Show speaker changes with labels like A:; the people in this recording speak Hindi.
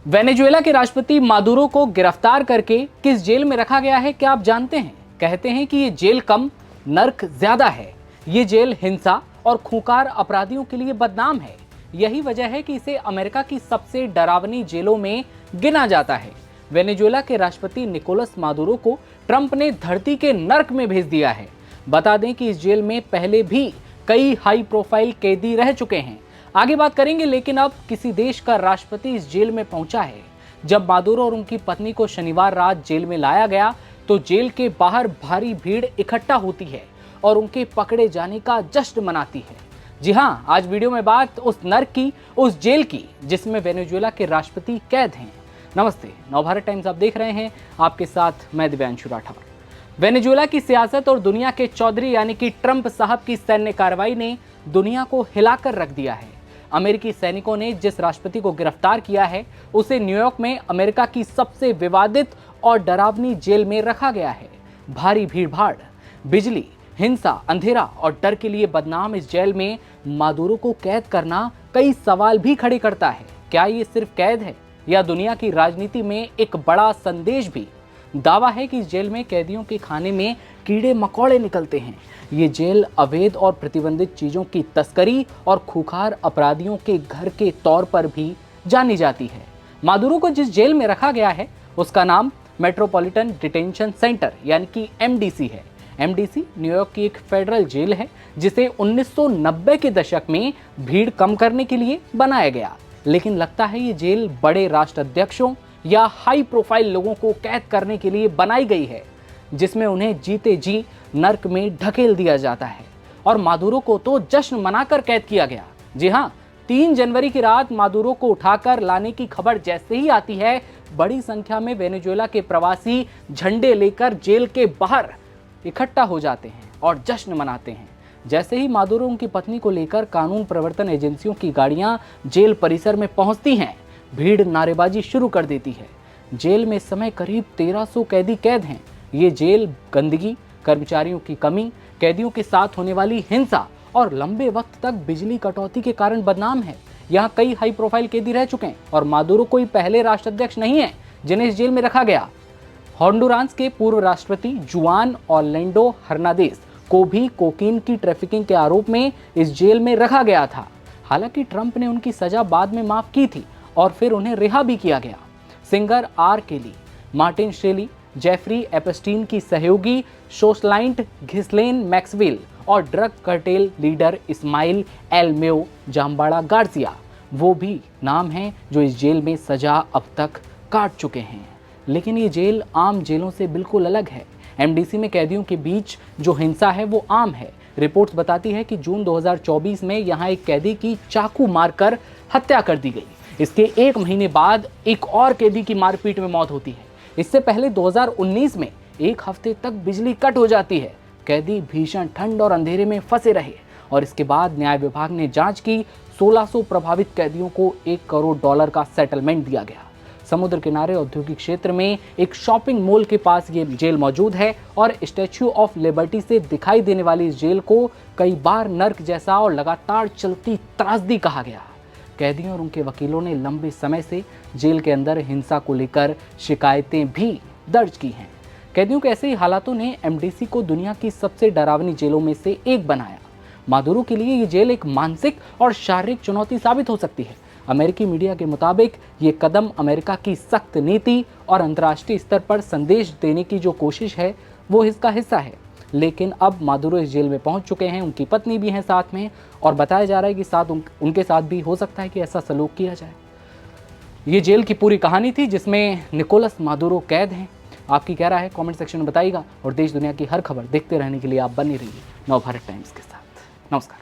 A: वेनेजुएला के राष्ट्रपति मादुरो को गिरफ्तार करके किस जेल में रखा गया है, क्या आप जानते हैं? कहते हैं कि ये जेल कम, नर्क ज्यादा है। ये जेल हिंसा और खूंखार अपराधियों के लिए बदनाम है। यही वजह है कि इसे अमेरिका की सबसे डरावनी जेलों में गिना जाता है। वेनेजुएला के राष्ट्रपति निकोलस मादुरो को ट्रंप ने धरती के नर्क में भेज दिया है। बता दें कि इस जेल में पहले भी कई हाई प्रोफाइल कैदी रह चुके हैं। आगे बात करेंगे, लेकिन अब किसी देश का राष्ट्रपति इस जेल में पहुंचा है। जब मादुरो और उनकी पत्नी को शनिवार रात जेल में लाया गया तो जेल के बाहर भारी भीड़ इकट्ठा होती है और उनके पकड़े जाने का जश्न मनाती है। जी हां, आज वीडियो में बात उस नर्क की, उस जेल की जिसमें वेनेजुएला के राष्ट्रपति कैद हैं। नमस्ते, नवभारत टाइम्स आप देख रहे हैं, आपके साथ मैं दिव्यांशु राठौर। वेनेजुएला की सियासत और दुनिया के चौधरी यानी कि ट्रंप साहब की सैन्य कार्रवाई ने दुनिया को हिलाकर रख दिया है। अमेरिकी सैनिकों ने जिस राष्ट्रपति को गिरफ्तार किया है उसे न्यूयॉर्क में अमेरिका की सबसे विवादित और डरावनी जेल में रखा गया है। भारी भीड़भाड़, बिजली, हिंसा, अंधेरा और डर के लिए बदनाम इस जेल में मादुरो को कैद करना कई सवाल भी खड़े करता है। क्या ये सिर्फ कैद है या दुनिया की राजनीति में एक बड़ा संदेश भी? दावा है कि इस जेल में कैदियों के खाने में कीड़े मकोड़े निकलते हैं। ये जेल अवैध और प्रतिबंधित चीजों की तस्करी और खूंखार अपराधियों के घर के तौर पर भी जानी जाती है। मादुरो को जिस जेल में रखा गया है उसका नाम मेट्रोपॉलिटन डिटेंशन सेंटर यानी कि एमडीसी है। एमडीसी न्यूयॉर्क की एक फेडरल जेल है जिसे 1990 के दशक में भीड़ कम करने के लिए बनाया गया। लेकिन लगता है ये जेल बड़े राष्ट्राध्यक्षों या हाई प्रोफाइल लोगों को कैद करने के लिए बनाई गई है, जिसमें उन्हें जीते जी नर्क में ढकेल दिया जाता है। और मादुरो को तो जश्न मनाकर कैद किया गया। जी हां, 3 जनवरी की रात मादुरो को उठाकर लाने की खबर जैसे ही आती है, बड़ी संख्या में वेनेजुएला के प्रवासी झंडे लेकर जेल के बाहर इकट्ठा हो जाते हैं और जश्न मनाते हैं। जैसे ही मादुरो उनकी पत्नी को लेकर कानून प्रवर्तन एजेंसियों की गाड़ियां जेल परिसर में पहुंचती हैं, भीड़ नारेबाजी शुरू कर देती है। जेल में इस समय करीब 1300 कैदी कैद हैं। ये जेल गंदगी, कर्मचारियों की कमी, कैदियों के साथ होने वाली हिंसा और लंबे वक्त तक बिजली कटौती के कारण बदनाम है। यहाँ कई हाई प्रोफाइल कैदी रह चुके हैं और मादुरो कोई पहले राष्ट्राध्यक्ष नहीं है जिन्हें इस जेल में रखा गया। होंडुरास के पूर्व राष्ट्रपति जुआन ऑर्लैंडो हर्नांडेज को भी कोकीन की ट्रैफिकिंग के आरोप में इस जेल में रखा गया था। हालांकि ट्रंप ने उनकी सजा बाद में माफ की थी और फिर उन्हें रिहा भी किया गया। Singer R Kelly, Martin Shkreli, Jeffrey Epstein की सहयोगी शोसलाइंट घिस्लेन मैक्सवेल और drug cartel leader Ismael El Mayo Zambada Garcia वो भी नाम हैं जो इस जेल में सजा अब तक काट चुके हैं। लेकिन ये जेल आम जेलों से बिल्कुल अलग है। एमडीसी में कैदियों के बीच जो हिंसा है वो आम है। रिपोर्ट्स बताती है कि जून 2024 में यहाँ एक कैदी की चाकू मारकर हत्या कर दी गई। इसके 1 महीने बाद एक और कैदी की मारपीट में मौत होती है। इससे पहले 2019 में 1 हफ्ते तक बिजली कट हो जाती है। कैदी भीषण ठंड और अंधेरे में फंसे रहे और इसके बाद न्याय विभाग ने जांच की। 1600 प्रभावित कैदियों को $1 करोड़ का सेटलमेंट दिया गया। समुद्र किनारे औद्योगिक क्षेत्र में एक शॉपिंग मॉल के पास ये जेल मौजूद है और स्टैच्यू ऑफ लिबर्टी से दिखाई देने वाली इस जेल को कई बार नर्क जैसा और लगातार चलती त्रासदी कहा गया। कैदियों और उनके वकीलों ने लंबे समय से जेल के अंदर हिंसा को लेकर शिकायतें भी दर्ज की हैं। कैदियों के ऐसे ही हालातों ने एमडीसी को दुनिया की सबसे डरावनी जेलों में से एक बनाया। मादुरो के लिए ये जेल एक मानसिक और शारीरिक चुनौती साबित हो सकती है। अमेरिकी मीडिया के मुताबिक ये कदम अमेरिका की सख्त नीति और अंतर्राष्ट्रीय स्तर पर संदेश देने की जो कोशिश है वो इसका हिस्सा है। लेकिन अब मादुरो इस जेल में पहुंच चुके हैं, उनकी पत्नी भी हैं साथ में, और बताया जा रहा है कि उनके साथ भी हो सकता है कि ऐसा सलूक किया जाए। ये जेल की पूरी कहानी थी जिसमें निकोलस मादुरो कैद हैं। आपकी क्या राय है कमेंट सेक्शन में बताइएगा और देश दुनिया की हर खबर देखते रहने के लिए आप बने रहिए नवभारत टाइम्स के साथ। नमस्कार।